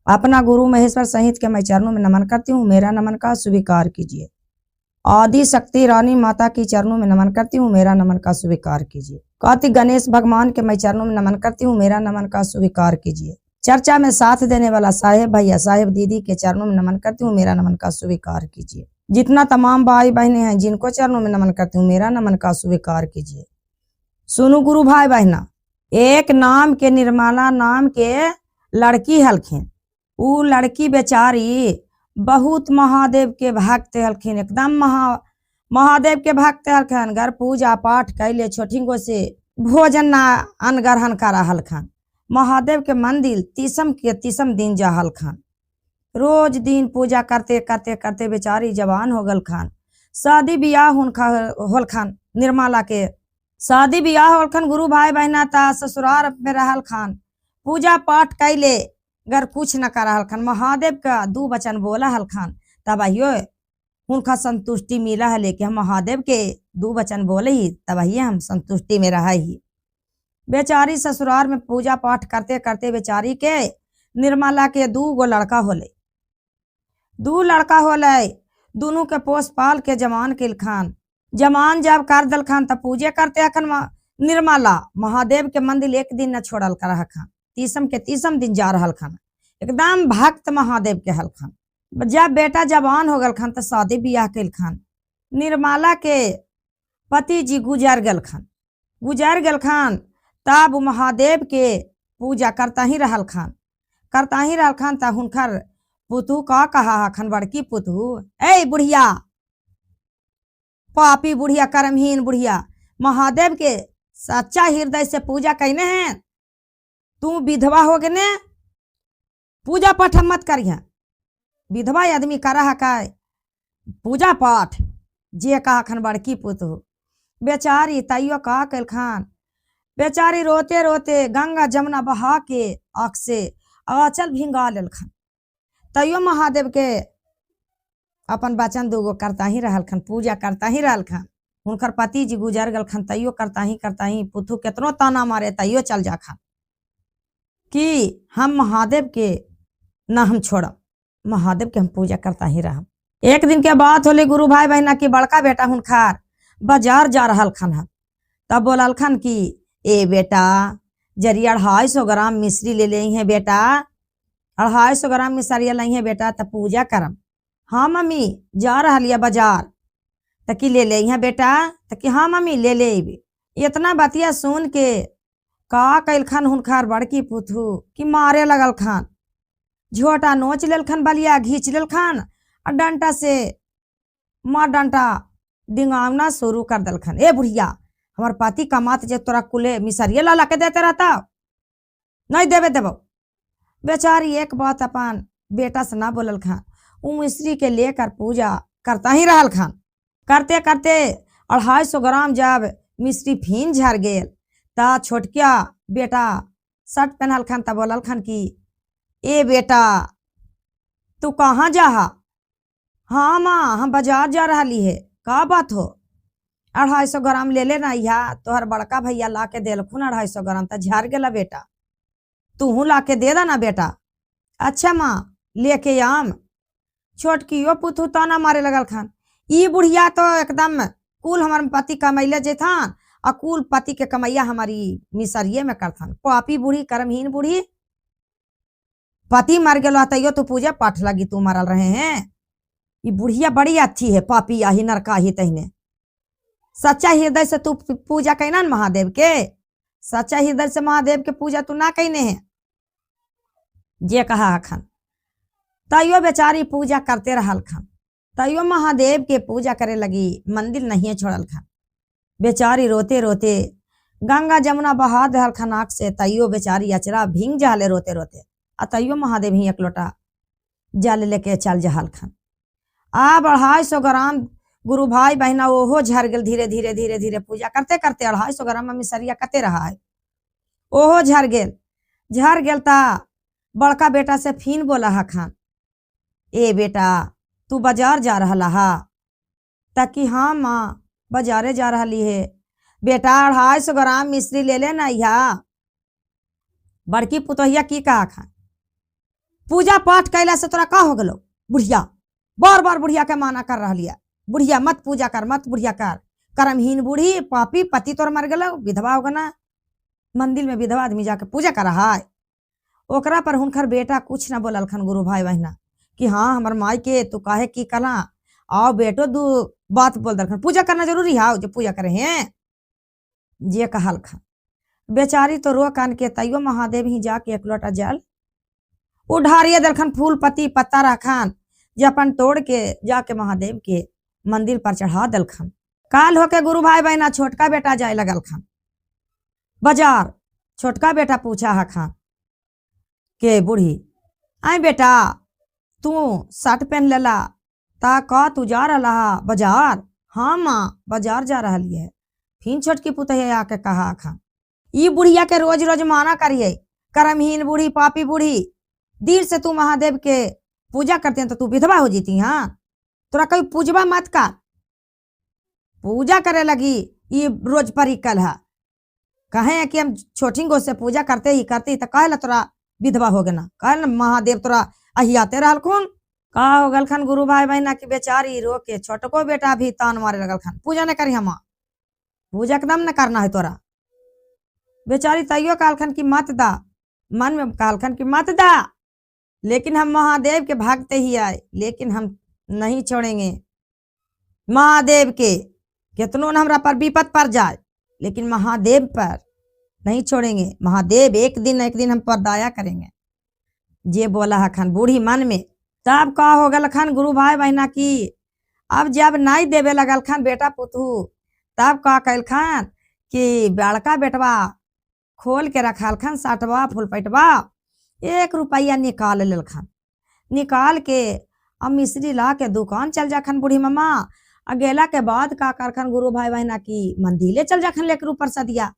अपना गुरु महेश्वर सहित के मैं चरणों में नमन करती हूँ, मेरा नमन का स्वीकार कीजिए। आदि शक्ति रानी माता की चरणों में नमन करती हूँ, मेरा नमन का स्वीकार कीजिए। कार्तिक गणेश भगवान के मैं चरणों में नमन करती हूँ, मेरा नमन का स्वीकार कीजिए। चर्चा में साथ देने वाला साहेब भैया साहेब दीदी के चरणों में नमन करती हूँ, मेरा नमन का स्वीकार कीजिए। जितना तमाम भाई बहनें हैं जिनको चरणों में नमन करती हूँ, मेरा नमन का स्वीकार कीजिए। सुनो गुरु भाई बहना, एक नाम के निर्मला नाम के लड़की हलखिन। ऊ लड़की बेचारी बहुत महादेव के भक्त हलखिन, एकदम महादेव के भक्त हलखन। घर पूजा पाठ कैले छोटी गो से भोजन ना अनग्रहण करा हलखन। महादेव के मंदिर तीसम के तीसम दिन जा हलखन। रोज दिन पूजा करते करते करते बेचारी जवान हो गल खान। शादी ब्याह होलखन, निर्मला के शादी ब्याह होलखन। गुरु भाई बहना ता ससुराल में रहल खान, पूजा पाठ कैले घर कुछ न कर हलखन। महादेव का दू वचन बोला हलखन, तब उनका संतुष्टि मिला है। लेके हम महादेव के दू वचन बोले ही तब हम संतुष्टि में रहा ही। बेचारी ससुराल में पूजा पाठ करते करते बेचारी के निर्मला के दू गो लड़का होले। दू लड़का होले, दोनों के पोस पाल के जवान के खान। जवान जब कर दल खान तब पूजे करते हखन। निर्मला महादेव के मंदिर एक दिन न छोड़ल कर हखन, तीसम के तीसम दिन जा रहल खान। एकदम भक्त महादेव के हलखन। जब बेटा जवान हो गल खान तो शादी ब्याह कल खान। निर्मला के पति जी गुजर गल खान। तब महादेव के पूजा करता ही रहल खान तब हुनकर पुतु का कहा हखन, बड़की पुतु, ए बुढ़िया, पापी बुढ़िया, कर्महीन बुढ़िया, महादेव के सच्चा हृदय से पूजा कहने हैं, तू विधवा हो गने, पूजा पाठ मत करिया। विधवा आदमी करा है पूजा पाठ, जे कहा खन बड़की पुतु। बेचारी तैयो का कल खान। बेचारी रोते रोते गंगा जमुना बहा के आँख से आंचल भिंगा लेल खान। तैयो महादेव के अपन वचन दूगो करता ही रहल खन, पूजा करता ही रहल खन। उनकर पति जी गुजर गल खन, तैयो करता ही पुतु केतनो ताना मारे तैयो चल जा खान कि हम महादेव के ना हम छोड़ब, महादेव के हम पूजा करता ही रहब। एक दिन के बात होले गुरु भाई बहना की बड़का बेटा हुनखार बाजार जा रहल खन। तब बोलल खन कि ए बेटा जरिया 250 ग्राम मिश्री ले हैं बेटा, 250 ग्राम मिश्रिया लाई है बेटा, तब पूजा करम। हाँ मम्मी जा रहा बाजार, तकी ले हैं बेटा, तकी हाँ मम्मी ले इतना बतिया सुन के का कैल खन हुनखार बड़की पुतु कि मारे लगल खान। झोटा नोच लेल खन, बलिया घींच लेल खान और डंटा से मार डंटा डिंगावना शुरू कर दल खन। ए बुढ़िया, हमार पति कमात जे तोरा कुले मिसरिया ला के देते रहता, नहीं देवे देवो। बेचारी एक बात अपन बेटा से ना बोलल खान। उ मिश्री के लेकर पूजा करता ही रहल खान। करते करते 250 ग्राम जब मिश्री फिन झर गेल ता छोटकिया बेटा शर्ट पहनल खान। तब बोलल खान कि ए बेटा तू कहाँ जा? हाँ माँ हम बाजार जा रही है। का बात हो? 250 ग्राम ले लेना, यहाँ तोहर बड़का भैया ला के देलखुन 250 ग्राम, तो झर गेला बेटा, तू ला के दे देना बेटा। अच्छा माँ लेके आम। छोटकियो पुतु ताना मारे लगल खान, ई बुढ़िया तो एकदम कुल हमारे पति कमैले जेथान और कुल पति के कमैया हमारी मिसरिये में करथन। पापी बूढ़ी, कर्महीन बूढ़ी, पति मर गया तैयो तू पूजा पाठ लगी तू मरल रहे हैं। ये बुढ़िया बड़ी अच्छी है, पापी आही नरका ही तहने। सच्चा हृदय से तू पूजा कहना न महादेव के, सच्चा हृदय से महादेव के पूजा तू ना कहने है जे कहा खन। तैयो बेचारी पूजा करते रहल खन, तैयो महादेव के पूजा करे लगी, मंदिर नहीं छोड़ल खन। बेचारी रोते रोते गंगा जमुना बहा दहल खन आँख से। तैयो बेचारी अचरा भींग जाले रोते रोते, आ तैयो महादेव ही एक लोटा जल लेके चल जहल खन। आ 250 ग्राम गुरु भाई बहना ओहो झर गेल। धीरे धीरे धीरे धीरे पूजा करते करते 250 ग्राम में मिसरिया कते रहा है, ओहो झर गेल ता बड़का बेटा से फिन बोला हा खान, ए बेटा तू बाजार जा रहा हा? ताकि हाँ माँ बाजारे जा रही है बेटा, 250 ग्राम मिश्री ले लेना। यहाँ बड़की पुतोहिया की कहा खान, पूजा पाठ कैला से तोरा का हो गलो? बुढ़िया बार बार बुढ़िया के माना कर रहा, बुढ़िया मत पूजा कर, मत बुढ़िया कर, कर्महीन बूढ़ी, पापी, पति तोर मर गलो, विधवा हो गना। मंदिर में विधवा आदमी जाके पूजा कर रहा है। ओकरा पर हुनकर बेटा कुछ ना बोलल खन गुरु भाई बहना कि हाँ हमर माई के तू काहे की कला, आओ बेटो दू बात बोल दलखन, पूजा करना जरूरी है जो पूजा करे हैं जे कहल खन। बेचारी तो रो कान के तैयो महादेव ही जाके एक लोटा जल उठारिए दलखन, फूल पत्ती पत्ता रखन जे अपन तोड़ के जाके महादेव के मंदिर पर चढ़ा दलखन। काल होके गुरु भाई बहना छोटका बेटा जाए लगल खन बाजार। छोटका बेटा पूछा है खान के बूढ़ी, आई बेटा तू शर्ट पहन लेला ता का तू जा रहा बाजार? हाँ माँ बाजार जा रही है। फिर छोटकी पुतैया आके कहा खान, ई बुढ़िया के रोज रोज माना करिए, कर्महीन बूढ़ी, पापी बूढ़ी, देर से तू महादेव के पूजा करते हैं तो तू विधवा हो जीती। हाँ तोरा कोई पूजवा मत कर, पूजा करे लगी ये रोज परिकल है, कहे कि हम छोटी गो से पूजा करते ही तो कहे तोरा विधवा हो गना, कहे महादेव तोरा अहियाते रहल खून। का हो गल खन गुरु भाई बहना की बेचारी रो के छोटको बेटा भी तान मारे लगल खन, पूजा न करी हम, पूजा एकदम न करना है तोरा। बेचारी तैयो कालखन की मत दा, मन में कालखन की मत दा, लेकिन हम महादेव के भागते ही आए, लेकिन हम नहीं छोड़ेंगे महादेव के, कितनों न हमरा पर विपत पड़ जाए लेकिन महादेव पर नहीं छोड़ेंगे। महादेव एक दिन हम पर दया करेंगे, जे बोला है खान बूढ़ी मन में। तब का हो गल खान गुरु भाई बहना की अब जब नहीं देवे लगल खान बेटा पुतहू, तब का कैल खान कि बड़का बेटवा खोल के रखल खान साटवा फूल पैटवा, 1 रुपया निकाल लेल खान, निकाल के अब मिश्री ला के दुकान चल जा खान बूढ़ी मामा। अगेला के बाद का कर खान गुरु भाई बहना की मंदिले चल जा खान लेकर ऊपर सदिया,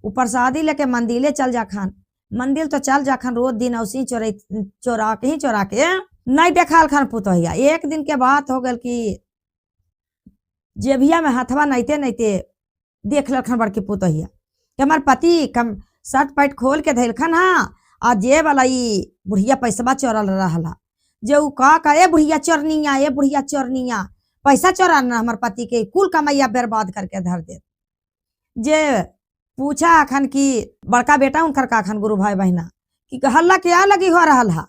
ऊपर शादी लेके मंदिले चल जा खान। मंदिर तो चल जा खान रोज दिन औसी चोरा के नहीं देखा खान पुतहिया। एक दिन के बात हो गल कि जेबिया में हथवा नहींते देख लखन बड़की पुतहिया कि हमार पति कम शर्ट पैंट खोल के धैलखन। हाँ आ जे वाला बुढ़िया पैसा चोरल रहा, जे उ का ए बुढ़िया चोरनिया, ए बुढ़िया चोरनिया, पैसा चोराना हमार पति के कुल कमैया बर्बाद करके धर दे। जे पूछा अखन की बड़का बेटा उनकर का अखन गुरु भाई बहना कि हल्ला क्या लगी हो रहा है,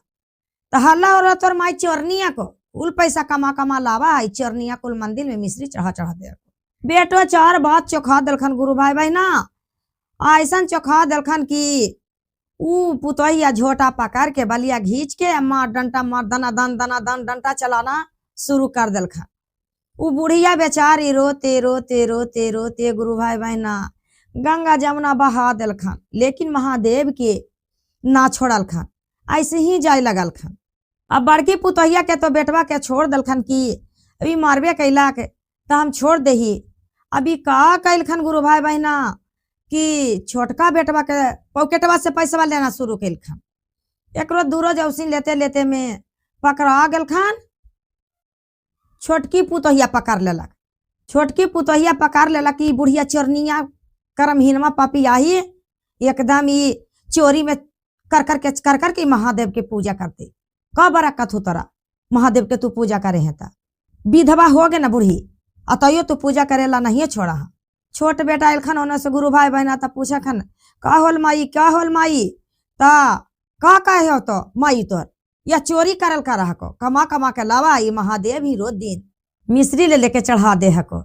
तो हल्ला हो रहा तोर माई चोरनिया को कुल पैसा कमा लावा है, चोरनिया कुल मंदिर में मिश्री चढ़ा दे। बेटो 4 बात चोखा दलखन गुरु भाई बहना, ऐसा चोखा दलखन की ऊ पुतहिया झोटा पकड़ के बलिया घींच के मार डंटा मार दना दन डंटा चलाना शुरू कर दलखन। ऊ बुढ़िया बेचारी रोते रोते रोते रोते गुरु भाई बहना गंगा जमुना बहा दलखन, लेकिन महादेव के ना छोड़ल खन, ऐसे ही जाए लगल खन। अब बड़की पुतहिया के तो बेटवा के छोड़ दलखन की अभी मारबे कैला के तो हम छोड़ दही। अभी का कैलखन गुरु भाई बहना कि छोटका बेटवा के पॉकेटवा से पैसा लेना शुरू कैलखन। एक रोज दूरो जौसी लेते लेते में पकड़ा गल खान, छोटकी पुतहिया पकड़ लेलक। छोटकी पुतहिया पकड़ लेलक कि बुढ़िया चोरनिया कर्महीनमा पापी आई एकदम ये चोरी में कर के महादेव के पूजा करते। का बरकत हो तोरा महादेव के तू पूजा करे है ता विधवा हो गए ना बूढ़ी, अतयो तू पूजा करेला नहीं छोड़ा। छोट बेटा एलखन होने से गुरु भाई बहना तब पूछा खन का होल माई, क्या होल माई, ता का कहे हो तो माई तोर या चोरी करल का रहा को, कमा के लावा ये महादेव ही रोज दिन मिश्री ले लेके चढ़ा दे हको।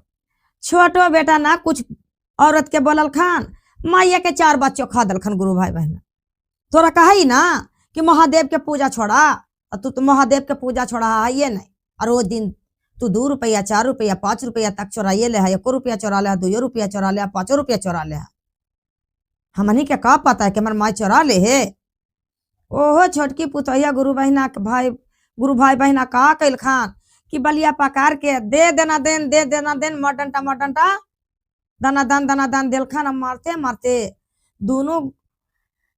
छोटो बेटा ना कुछ औरत के बोलल खान, माइया के 4 बात चोखा दलखन गुरु भाई बहना। तोरा कहा ही ना कि महादेव के पूजा छोड़ा, तू तो महादेव के पूजा छोड़ा है ये नहीं, और रोज दिन तू 2 रुपया 4 रुपया 5 रुपया तक चोराइए ले है, 1 रुपया चोरा ले, 2 रुपया चोरा ले, 5 रुपया चोरा ले। हमनी के का पता है कि हमार माई चोरा ले है। ओहो छोटकी पुतहिया गुरु भाई बहना का कैल खान कि बलिया पकार के दे देना देन मडंटा दाना दान देल खान। मारते मारते दोनों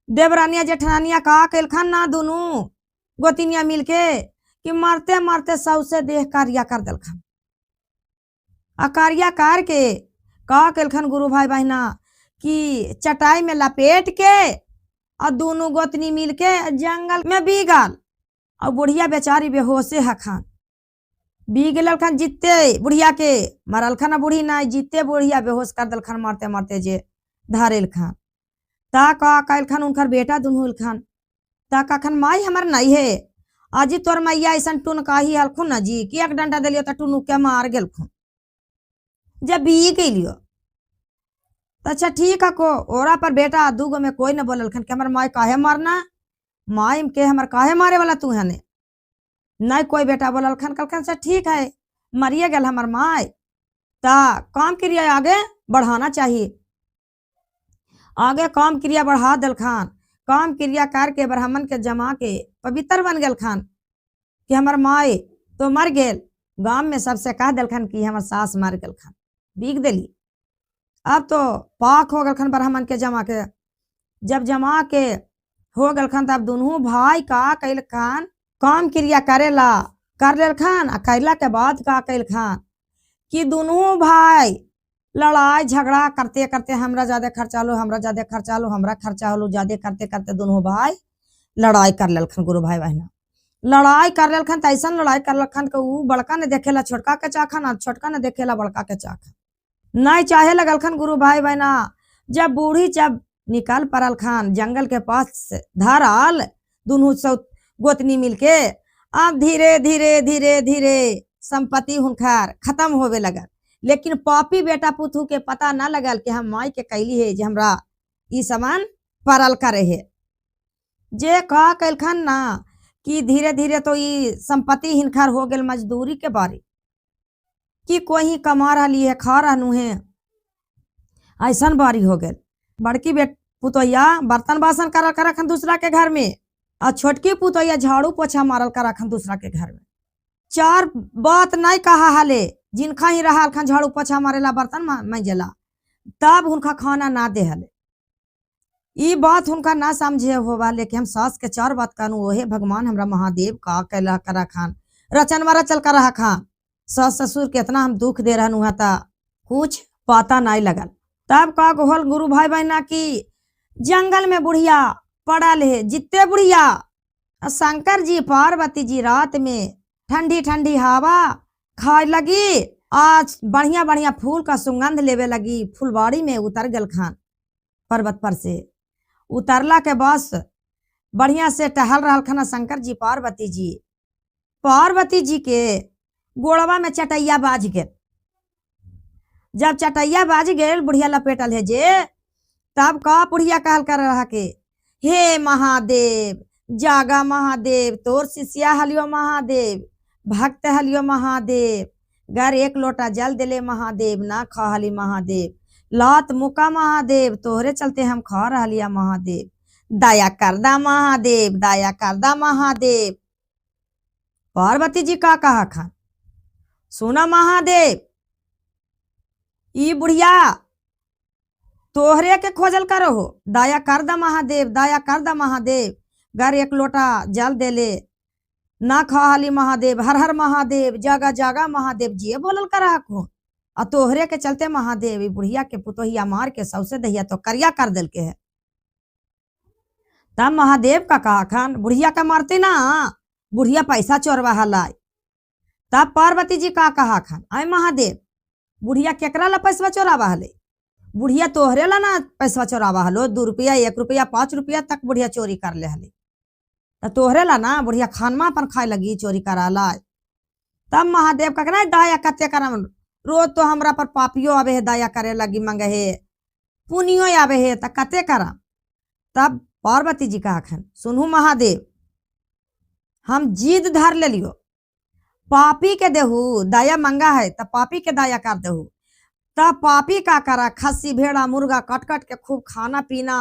देवरानिया जेठरानिया का कैल खान ना दोनों गोतिनिया मिलके कि मारते मारते सौसे देह कारिया कर दिल खान। कारिया कार के का कैल खान गुरु भाई बहना कि चटाई में लपेट के और दोनों गोतनी मिलके जंगल में बीगल और बुढ़िया बेचारी बेहोशे हखान बी गेल खन जीते बुढ़िया के मरल खन बूढ़ी ना जीते बुढ़िया बेहोश कर दल खन मारते मारते जे धारेल खान ता का कैल खन उनकर बेटा दुनहुल खान ता का खन माई हमर नहीं है आजी तोर मैया ऐसा टून काही हलखुन ना जी कि एक डंडा दिलियो तो टूनू के मार गेल खुन जब बी गलियो तो अच्छा ठीक है को ओरा पर बेटा दूगो में कोई न बोलल खन कि हमर माई काहे मारना माई के हमर काहे मारे वाला तू है ने नहीं कोई बेटा बोलल खन कल से ठीक है मरिए गल हमर माई ता काम क्रिया आगे बढ़ाना चाहिए आगे काम क्रिया बढ़ा दल खान काम क्रिया करके ब्राह्मण के जमा के पवित्र बन गल खान कि हमर माई तो मर गेल गांव में सबसे कह दल खान कि हमर सास मर गल खान बीग दिली अब तो पाक हो गल खान ब्राह्मण के जमा के जब जमा के हो गल खान तब दोनों भाई का कैल खान काम क्रिया करेला कर लेल खान आ कैला के बाद का कैल खान कि दोनों भाई लड़ाई झगड़ा करते करते हमरा ज्यादा खर्चा लो हमरा ज्यादा खर्चा लो हमरा खर्चा लो ज्यादा करते करते दोनों भाई लड़ाई कर लेलखन गुरु भाई बहना लड़ाई कर लेलखन तो ऐसा लड़ाई कर लेलखन कि ऊ बड़का ने देखेला छोटका के चाखन और छोटका ने देखेला बड़का के चाखन नहीं चाहे लगलखन गुरु भाई बहना जब बूढ़ी जब निकाल पड़ल खान जंगल के पास धरल दोनों सब गोतनी मिलके अब धीरे धीरे धीरे धीरे संपत्ति हुनकर खत्म होवे लगल लेकिन पापी बेटा पुतहू के पता ना लगल कि हम माई के कैली है जे हमरा ई सामान परल करे है जे का कैलखन ना कि धीरे धीरे तो ई संपत्ति हिनकर हो गेल मजदूरी के बारी कि कोई ही कमा रही है खा रहनु है ऐसा बारी हो गेल बड़की पुतोहिया बर्तन बासन कर रखन दूसरा के घर में और छोटकी पुतोहिया झाड़ू पोछा मारल कर रखन दूसरा के घर में चार बात नहीं कहा हाले जिनका ही रहा खन झाड़ू पोछा मारेला बर्तन मंजेला तब उनका खाना ना दे हले ई बात उनका ना समझे होवा लेकिन हम सास के चार बात कानू ओहे भगवान हमरा महादेव का कैला करा खान रचन मारा चल कर रहा खान सास ससुर कितना हम दुख दे रहनु हता कुछ पता नहीं लगल तब का होल गुरु भाई बहना की जंगल में बुढ़िया पड़ल है जितने बुढ़िया शंकर जी पार्वती जी रात में ठंडी ठंडी हवा खाए लगी आज बढ़िया बढ़िया फूल का सुगंध लेवे लगी फुलवाड़ी में उतर गल खान पर्वत पर से उतरला के बस बढ़िया से टहल रहा खाना शंकर जी पार्वती जी के गोड़वा में चटैया बाज गए जब चटैया बाज गए बुढ़िया लपेटल है जे तब का बुढ़िया कहल कर रहा के हे महादेव जागा महादेव तोर शिष्या हलियो महादेव भक्त हलियो महादेव घर एक लोटा जल दिले महादेव ना खा हली महादेव लात मुका महादेव तोहरे चलते हम खा रहा महादेव दया करदा महादेव दया करदा महादेव पार्वती जी का कहा खान सुना महादेव ई बुढ़िया तोहरे के खोजल करो हो दया करदा महादेव घर एक लोटा जल देले ना खाली महादेव हर हर महादेव जागा जागा महादेव जी बोलल करा को आ तोहरे के चलते महादेव बुढ़िया के पुतोहिया मार के सौसे दहिया तो करिया कर दिल के है तब महादेव का कहा खान बुढ़िया का मारते ना बुढ़िया पैसा चोरवा हलाई तब पार्वती जी का कहा खान आय महादेव बुढ़िया केकरा ला पैसा चोरावा हले बुढ़िया तोहरे ला ना पैसा चोरावा हलो 2 रुपया 1 रुपया 5 रुपया तक बुढ़िया चोरी कर ले हले तो तोहरे ला ना बुढ़िया खानमा अपन खाए लगी चोरी करा ला तब महादेव का कहना दया कते करम रोज तो हमरा पर पापियो आवे है दया करे लगी मंगे है पुनियो आवे है तो कते करम तब पार्वती जी कहा खन सुनू महादेव हम जीद धर ले लियो पापी के देहू दया मंगा है तब पापी के दया कर देहू तब पापी का करा खस्सी भेड़ा मुर्गा कट कट के खूब खाना पीना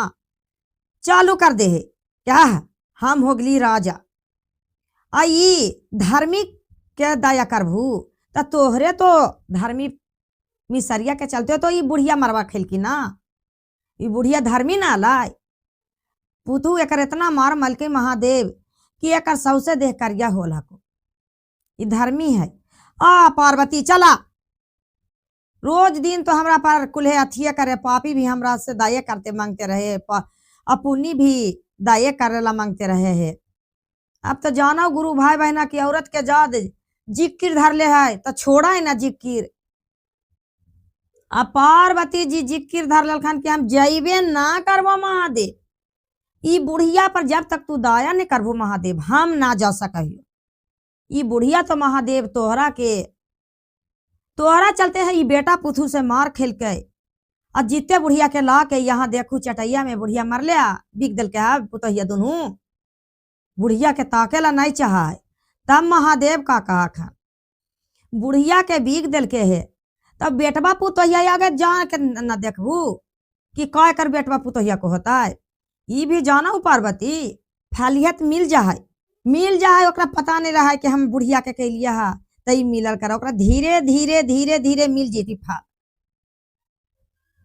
चालू कर दे है क्या है हम होगली राजा आई धार्मिक के दया करभू तो तोहरे तो धर्मी मिसरिया के चलते तो ये बुढ़िया मरवा खेल की ना ये बुढ़िया धर्मी ना लाई पुतू एक इतना मार मलके महादेव कि एक सौसे देह करिया होला को ये धर्मी है आ पार्वती चला रोज दिन तो हमरा पर कुल्हे अथिया करे पापी भी हमरा से दया करते मांगते रहे अपुनी भी दया करेला मांगते रहे है अब तो जानो गुरु भाई बहना की औरत के जाद जिक्र धर ले है तो छोड़ा है ना जिक्र। अब पार्वती जी जिक्र धर लखन कि हम जैबे ना करबो महादेव, ई बुढ़िया पर जब तक तू दया नहीं करबो महादेव हम ना जा सकियो। ई बुढ़िया तो महादेव तोहरा चलते है ई बेटा पुथू से मार खेल के और जीते बुढ़िया के ला के यहाँ देखू चटैया में बुढ़िया मर लिया बिक दिल के पुतहिया दुनू। बुढ़िया के ताकेला नहीं चाहा है। तब महादेव का कहा खा बुढ़िया के बीक दिल के है तब बेटवा पुतहिया आगे जा के न देखबू कि काय कर बेटवा पुतहिया को होता है। ई भी जाना पार्वती फलियत मिल जाए ओकरा पता नहीं रहा है कि हम बुढ़िया के कैलिया है तई मिलल कर ओकरा धीरे धीरे धीरे धीरे मिल जीती फल,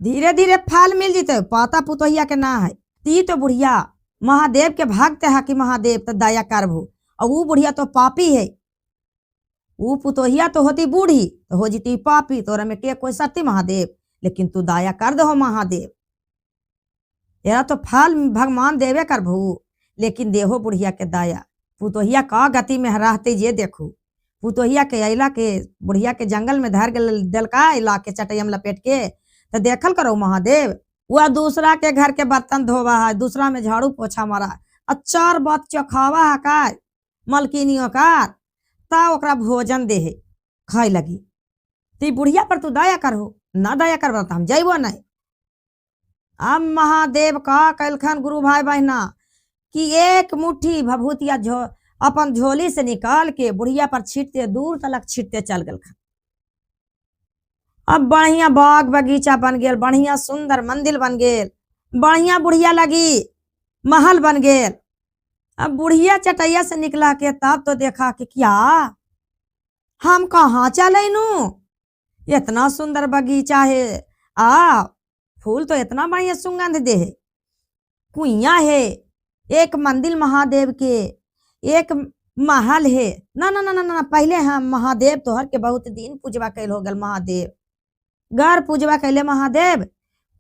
धीरे धीरे फल मिल जीते पाता पुतहिया के ना है। ती तो बुढ़िया महादेव के भक्त है कि महादेव तो दया करबू और वो बुढ़िया तो पापी है। वो पुतोहिया तो होती बूढ़ी तो हो जीती पापी, तोरा में के कोई सत्य महादेव, लेकिन तू दया कर दो महादेव। यारा तो फल भगवान देवे करबू लेकिन देहो बुढ़िया के दया। पुतोहिया का गति में रहते जे देखू पुतोहिया के अला के बुढ़िया के जंगल में धर दिलका ला के चटैया में लपेट के तो देखल करो महादेव वह दूसरा के घर के बर्तन धोवा है, दूसरा में झाड़ू पोछा मारा अचार बात चखावा है का मलकिनियों का ता ओकरा भोजन दे खाए लगी। ती बुढ़िया पर तू दया करहो ना दया करबा तो हम जैबो नहीं। अब महादेव का कैलखन गुरु भाई बहना कि एक मुट्ठी भभूतिया अपन झोली से निकाल के बुढ़िया पर छीटते दूर तलक छीटते चल गल। अब बढ़िया बाग बगीचा बन गेल, बढ़िया सुंदर मंदिर बन गेल, बढ़िया बुढ़िया लगी महल बन गेल। अब बुढ़िया चटैया से निकला के तब तो देखा कि क्या हम कहाँ चले नू, इतना सुंदर बगीचा है फूल तो इतना बढ़िया सुगंध दे है, कुइया है, एक मंदिर महादेव के, एक महल है। ना ना ना ना ना पहले हम महादेव तोहर के बहुत दिन पूजवा कैल हो गल महादेव, घर पूजवा कैले महादेव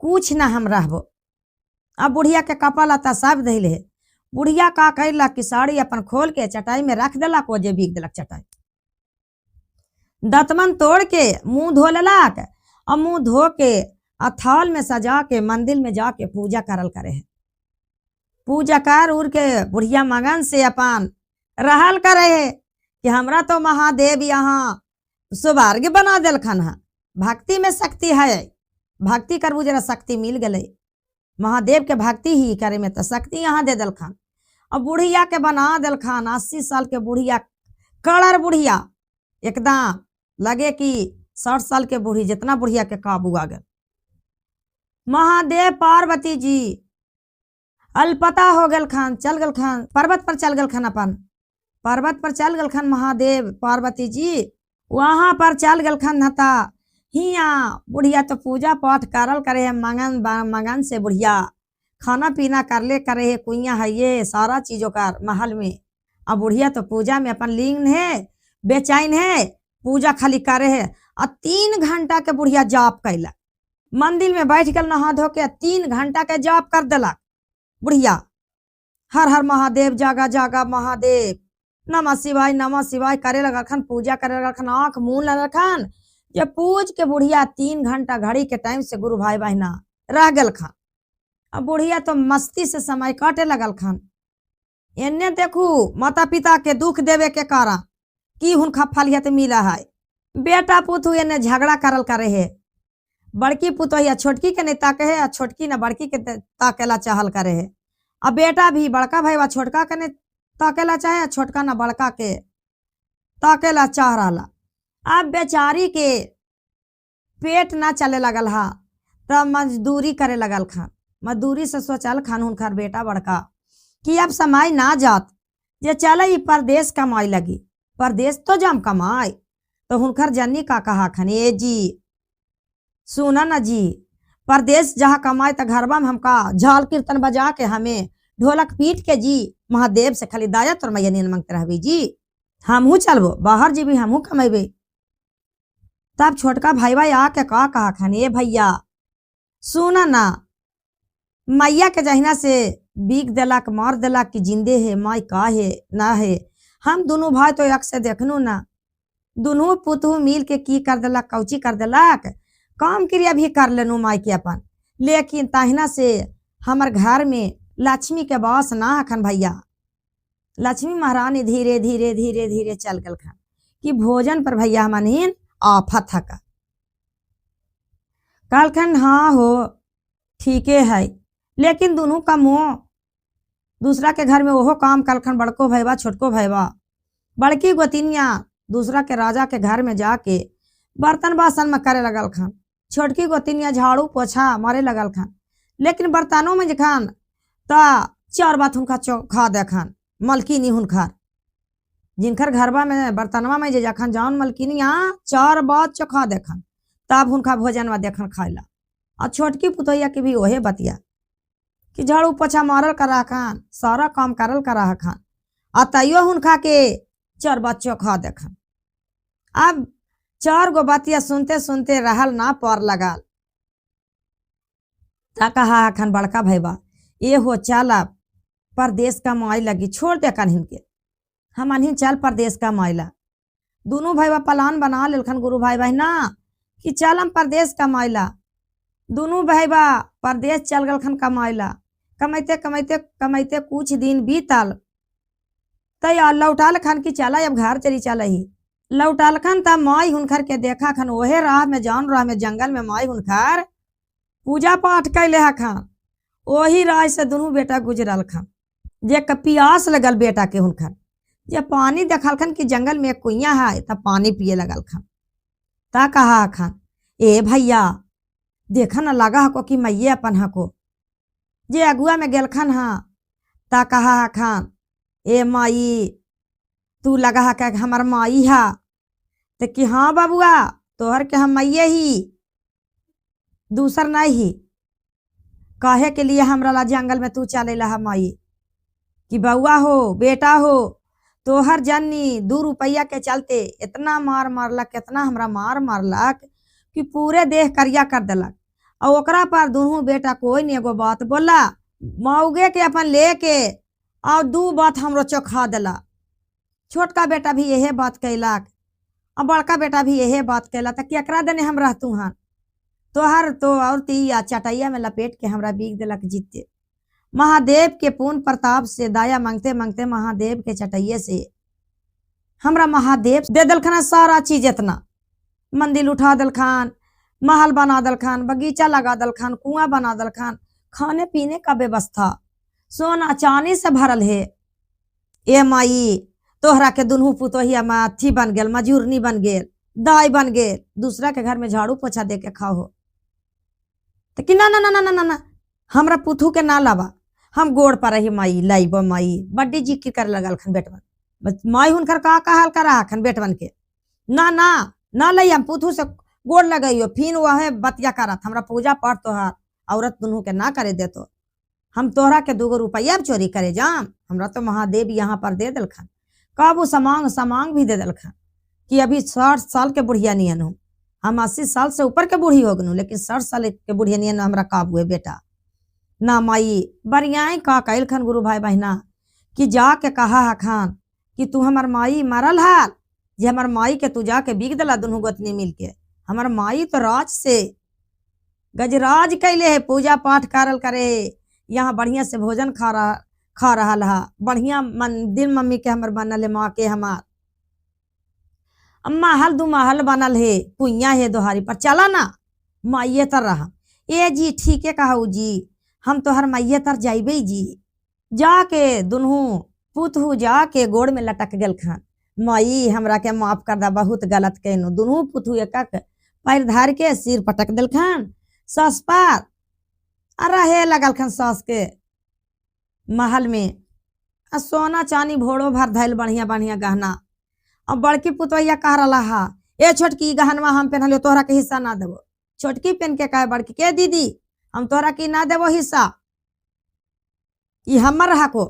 कुछ ना हम रहबो। अब बुढ़िया के कपड़ा लता सब धैल है। बुढ़िया का कैला कि साड़ी अपन खोल के चटाई में रख दिला को जे बीक दिलक चटाई, दतमन तोड़ के मुंह धो लेलक और मुंह धो के थाल में सजा के मंदिर में जाके पूजा करल करे है। पूजा कर उड़ के बुढ़िया मगन से अपन रहल करे है कि हमरा तो महादेव यहाँ स्वर्ग बना दिलखन है। भक्ति में शक्ति है, भक्ति करबू जरा शक्ति मिल गए। महादेव के भक्ति ही करे में तो शक्ति यहाँ दे दिलखन। अब बुढ़िया के बना दिलखन 80 साल के बुढ़िया, कड़र बुढ़िया एकदम लगे कि 60 साल के बूढ़ी जितना बुढ़िया के काबू आ गए। महादेव पार्वती जी अलपता हो गल खान, चल गल खान पर्वत पर चल गल खान, अपन पर्वत पर चल गल खान महादेव पार्वती जी वहां पर चल गल खान नता हिया। बुढ़िया तो पूजा पाठ करल करे है मगन से बुढ़िया खाना पीना करले करे है, कुइया है ये सारा चीजों का महल में। अब बुढ़िया तो पूजा में अपन लीन है, बेचैन है, पूजा खाली करे है। और 3 घंटा के बुढ़िया जाप कैला, मंदिर में बैठ गल नहा धो के 3 घंटा के जाप कर दिलक बुढ़िया। हर हर महादेव जागा जागा महादेव नमः शिवाय करे लगन, पूजा करे लगन, आंख मुंह लगन। जब पूज के बुढ़िया 3 घंटा घड़ी के टाइम से गुरु भाई बहना रह गल खान। अब बुढ़िया तो मस्ती से समय काटे लगल खान। एने देखू माता पिता के दुख देवे के कारण की हुनका फलियत मिला है। बेटा पुतु एने झगड़ा करल करे है, बड़की पुतोहिया छोटकी के नहीं ताके है, छोटकी न बड़की के ताकेला चाहल करे है। अब बेटा भी बड़का भाई छोटका के नहीं ताकेला चाहे, छोटका न बड़का के ताकेला चाह रहा। अब बेचारी के पेट ना चले लगल हा तब मजदूरी करे लगल खान। मजदूरी से सोचल खान हुनकर बेटा बड़का कि अब समय ना जात जे चले परदेश कमाई लगी, परदेश तो जम कमाई। तो हुनकर जन्नी का कहा खन ए जी सुना न जी, परदेश जहाँ कमाए तो घरबा में हमका झाल कीर्तन बजा के हमें ढोलक पीट के जी महादेव से खाली दाया तोर मैया नीन मांगते रहबी जी, हमहू चलबो बाहर जीबी हमहू कमेबे। तब छोटका भाई आके का कहा खन ए भैया सुना ना, मैया के जहिना से बीग देलक मार देलक कि जिंदे है माई का है ना है। हम दोनों भाई तो एक से देखनू ना, दोनों पुतहु मिल के की कर देलक कौची कर देलक, काम क्रिया भी कर लेनू माई के अपन। लेकिन तहिना से हमर घर में लक्ष्मी के वास ना हखन भैया। लक्ष्मी महारानी धीरे धीरे धीरे धीरे चल गल खन कि भोजन पर भैया हमन आफत हका। कहलखन हाँ हो ठीके है, लेकिन दोनों का मुँह दूसरा के घर में ओहो काम कलखन, बड़को भैया छोटको भैया। बड़की गोतिनिया दूसरा के राजा के घर में जाके बर्तन बासन में करे लगल खन, छोटकी गोतिनिया झाड़ू पोछा मारे लगल खन। लेकिन बर्तनों में जखन ता 4 बात हुनका चोखा देखन मलकिनी हुनकर, जिनकर घरवा में बर्तनवा में जे जखन जान मलकिनिया 4 बात चोखा देखन तब हुनका भोजनवा देखन खाइला। और छोटकी पुतैया के भी ओहे बतिया कि झाड़ू पोछा मारल करा खान, सारा काम करल करा खान, आ तैयो हुनका के 4 बात चोखा देखन। अब 4 गो बतिया सुनते सुनते रहल ना पर लगल। ता कहा हखन बड़का भैया ये हो चल परदेश का माई लगी, छोड़ दे कन हिनके, हम अनहिन चल परदेश का माइला। दोनों भैया प्लान बना लेलखन गुरु भाई बहना कि चल हम परदेश कमाइला। दोनों भैया परदेश चल गलखन कमाइला। कमाइते कमाइते कमाइते कुछ दिन बीतल तो लौटाल खन कि चला अब घर चली चल ही। लौटाल खन तब माई हुनकर के देखा खन ओहे राह में जान राह में जंगल में माई हुनकर पूजा पाठ कैले हखन। वही राह से दोनों बेटा गुजरल खन। जे पियास लगल बेटा के हुनकर, जे पानी देखल खन कि जंगल में एक कुइया है तब पानी पिए लगल खन। ता कहा हखन ए भैया देखा न लगा हको कि मैये अपन हको। जे अगुआ में गेलखन हाँ ता कहा हखन ए माई तू लगा है हमार माई है। तो कि हाँ बबुआ तोहर के हम मैये ही, दूसर नहीं ही। काहे के लिए हमरा ला जंगल में तू चले ला माई कि बउआ हो बेटा हो तोहर जन्नी 2 रुपया के चलते इतना मार मारलक, इतना हमरा मार मारलक कि पूरे देह करिया कर देलक। और ओकरा पर दोनों बेटा कोई नहीं एगो बात बोला, मऊगे के अपन लेके और 2 बात हमरो चोखा देला। छोटका बेटा भी यही बात कैलक और बड़का बेटा भी यही बात कैला। तो केकरा देने हम रहतू हन, तोहर तो और तीया चटैया में लपेट के हमरा बीग देलक जीते। महादेव के पूर्ण प्रताप से दया मांगते मांगते महादेव के चटैये से हमरा महादेव दे दलखन सारा चीज। इतना मंदिर उठा दलखान, महल बना दलखान, बगीचा लगा दलखान, कुआं बना दलखान, खाने पीने का व्यवस्था सोना चांदी से भरल है। ए माई तोहरा के दुनू पुतोहिया में अथी बन गेल, मजूरनी बन गेल, दाई बन गेल, दूसरा के घर में झाड़ू पोछा दे के खाओ। तो कि ना ना ना ना ना ना हमरा पुथू के ना लावा, हम गोड़ पर रही माई लाइब माई। बड्डी जिक्र कर लगल खन बेटवन, बस माई हुनकर का कहल करा खन बेटवन के ना ना ना लई हम पुथू से गोड़ लगाइयो। फिर वह बतिया करत हमरा पूजा पाठ तोहार औरत दुनू के ना करे दे तो हम तोहरा के 2 रुपया चोरी करे जाम। हमरा तो महादेव यहाँ पर दे दलखन, काबू समांग समांग भी दे दलखन कि अभी 60 साल के बुढ़िया नियन हूँ। हम 80 साल से ऊपर के बूढ़ी हो गनू, लेकिन 60 साल के बुढ़िया नियन हमरा काबू है बेटा। ना माई बरियाई का कैल खन गुरु भाई बहना कि जाके कहा हखान कि तू हमार माई मरल हाल, जे हमार माई के तू जाके बीग दला दोनों गोतनी मिल के। हमार माई तो राज से गजराज कैले है, पूजा पाठ करल करे, यहाँ बढ़िया से भोजन खा रहा हा। बढ़िया मंदिर मम्मी के हमर बनल है, माँ के हमार महल 2 महल बनल है, कुइया है दोहारी पर। चला ना माइये तर रहा। ए जी ठीक है कहू जी, हम तोहर माइये तर जाइबे जी। जाके दुनू पुतहू जाके गोड़ में लटक गेल खन, माई हमरा के माफ कर दा, बहुत गलत कहनू। दुनू पुतहू एक पैर धार के सिर पटक दिल खन सास पर। रहे लगल खन सास के महल में सोना चानी भोड़ो भर धैल बढ़िया बढ़िया गहना। अब बड़की पुतवैया कह रहा हा ए छोटकी गहनवा हम पहनलियो तोहरा के हिस्सा ना देवो। छोटकी पहन के कहे बड़की के दीदी हम तोहरा की ना देवो हिस्सा, ये हमर हको।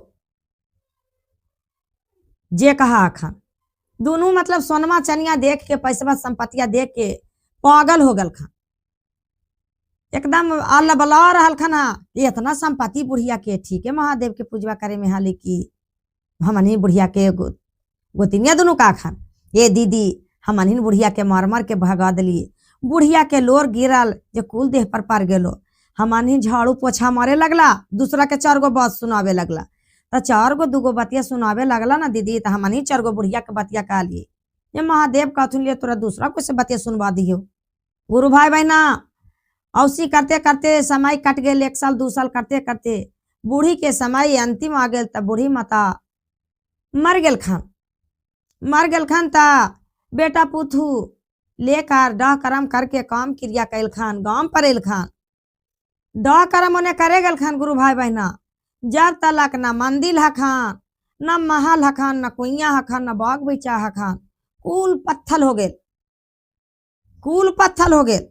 जे कहा अखन दोनों मतलब सोनमा चनिया देख के पैसा संपत्तिया देख के पागल हो गल खन। एकदम अल्लाह बला रहल खन ये इतना संपत्ति बुढ़िया के ठीक है महादेव के पूजवा करे में हाली की हमनी बुढ़िया के गोतिनिया दोनों का खान ये दीदी हमनी बुढ़िया के मार मार के भगा दिलिए बुढ़िया के लोर गिरल जो कुल देह पर पार गेलो हमनी झाड़ू पोछा मारे लगला दूसरा के 4 गो बात सुनावे लगला तो 4 गो 2 गो बतिया सुनावे लगला ना दीदी तो हमनी 4 गो बुढ़िया के बतिया कहा लिए ये महादेव कहथुन लिए तोरा दूसरा को से बतिया सुनवा दियो गुरु भाई बहना औसी करते करते समय कट गए 1 साल 2 साल करते करते बूढ़ी के समय अंतिम आ गए तब बूढ़ी माता मर गेल खान ता बेटा पुथू लेकर डाह करम करके काम क्रिया कैल खान गांव पर एल खान डाह करम उन्हें करे गल खान गुरु भाई बहना जब तलक न मंदिर हखान न महल हखान न कुइया हखान न बाग बगीचा हखान कुल पत्थल हो गेल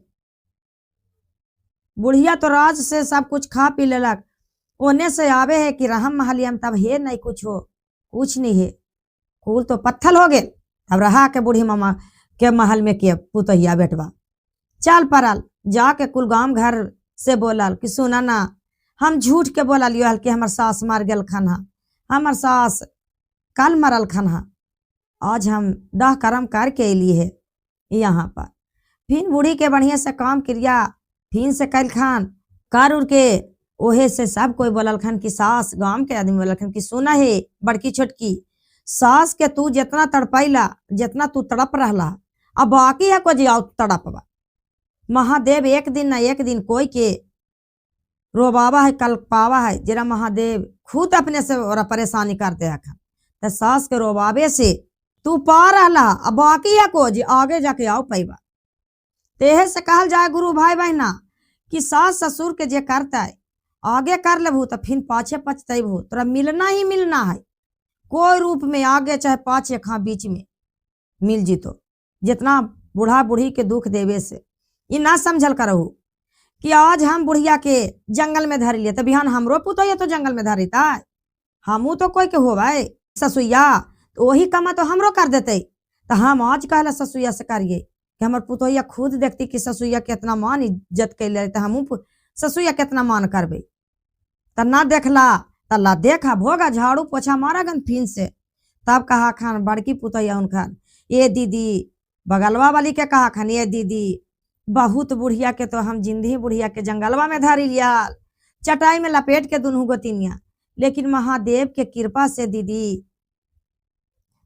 बुढ़िया तो राज से सब कुछ खा पी लेलक ओने से आवे है कि रहम महलियम तब हे नहीं कुछ नहीं है कुल तो पत्थल हो गेल तब रहा के बूढ़ी मामा के महल में के पुतहिया बेटवा चल पड़ल जाके कुल गांव घर से बोलल कि सुना ना हम झूठ के बोललियो कि हमर सास मार गेल खन हमर सास कल मरल खन आज हम डाह करम करके अली है यहाँ पर फिर बूढ़ी के बढ़िया से काम क्रिया फिर से कैल खान कर उड़ के ओहे से सब कोई बोलल खन कि सास गांव के आदमी बोलल खन कि सुना है बड़की छोटकी सास के तू जितना तड़पैला जितना तू तड़प रहला अब बाकी है को जिया तड़पवा महादेव एक दिन न एक दिन कोई के रोबावा है कल पावा है जरा महादेव खुद अपने से और परेशानी करते हैं तो सास के रोबावे से तू पा रहला अब बाकी है को जी आगे जाके आओ पैबा तेहे से कहल जाए गुरु भाई बहना कि सास ससुर के जे करता है आगे कर लेबू तो फिर पाछे पछतेबू तोरा मिलना ही मिलना है कोई रूप में आगे चाहे पाछे खा बीच में मिल जीतो जितना बूढ़ा बूढ़ी के दुख देवे से ये ना समझल करहू कि आज हम बुढ़िया के जंगल में धर लिए तो बिहान हमरो पुतोहिया तो जंगल में धरिता हमू तो कोई के हो भाई ससुइया तो वही कमा तो हमरो कर देते तो हम आज कहला ससुइया से करिए कि हमार पुतोहिया खुद देखती कि ससुइया कितना मान इज्जत कैले तो हमू ससुइया कितना मान करबे तब ना देखला तल्ला देखा भोगा झाड़ू पोछा मारा गन फिन से तब कहा खान बड़की पुतैया उनखान ये दीदी बगलवा वाली के कहा खान ये दीदी बहुत बुढ़िया के तो हम जिंदगी बुढ़िया के जंगलवा में धरी लिया चटाई में लपेट के दुनू गोतिनिया लेकिन महादेव के कृपा से दीदी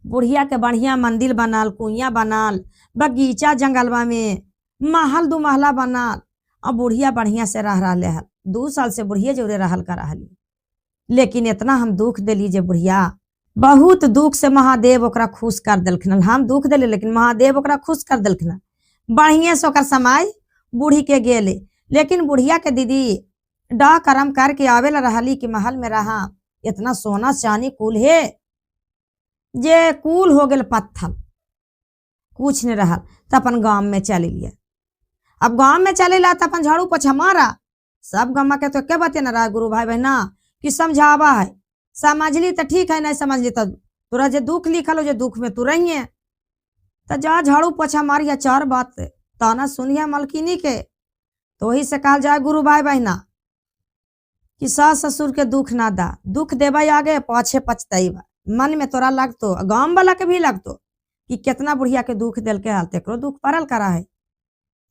बुढ़िया के बढ़िया मंदिर बनाल कुइया बनाल बगीचा जंगलवा में महल 2 महला बनाल और बुढ़िया बढ़िया से रह रहा है 2 साल से बुढ़िया जोरे रहल कर रही लेकिन इतना हम दुख दिली जे बुढ़िया बहुत दुख से महादेव ओकरा खुश कर दिलखिन हम दुख दिले लेकिन महादेव ओकरा खुश कर दिलखिन बढ़िया से ओकर समय बूढ़ी के गेले लेकिन बुढ़िया के दीदी डाह करम करके आवेला रहली कि महल में रहा इतना सोना चांदी कुल है जे कुल हो गेल पत्थल कुछ नहीं रहा तो अपन गांव में चले लिया अब गांव में चले ला तो अपन झाड़ू पोछा मारा सब गाँव के तो क्या बते न रहा गुरु भाई बहना कि समझावा है समझली तो ठीक है नहीं समझली तो तोरा जे दुख लिखल हो जे दुख में तू रही तो जा झाड़ू पोछा मारिया 4 बात ताना सुनिया मलकिनी के तो वही से कहल जाए गुरु भाई बहना कि सास ससुर के दुख ना दा दुख देवा आगे पाछे पछताइबा मन में तोरा लगतो गांव वाला के भी लगतो कि कितना बुढ़िया के दुख दिल के हाल तेकरो दुख पड़ल करा है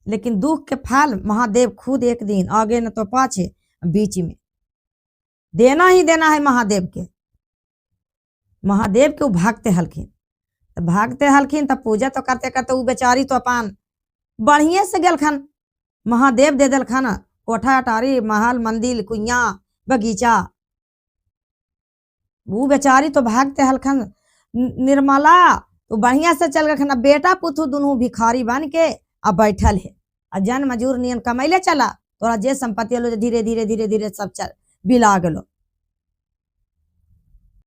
लेकिन दुख के फल महादेव खुद एक दिन आगे न तो पाछे बीच में देना ही देना है महादेव के वो भागते हलखिन तो भागते हलखिन तो पूजा तो करते करते वो बेचारी तो अपन बढ़िया से गेलखन महादेव दे दिलखन कोठा अटारी महल मंदिर कुइया बगीचा वो बेचारी तो भागते हलखन निर्मला तो बढ़िया से चल गए बेटा पुथु दोनों भिखारी बन के अब बैठल है जन मजूर नियन कमैले चला तोरा जे संपत्ति लो धीरे धीरे धीरे धीरे सब चल बिला गेलो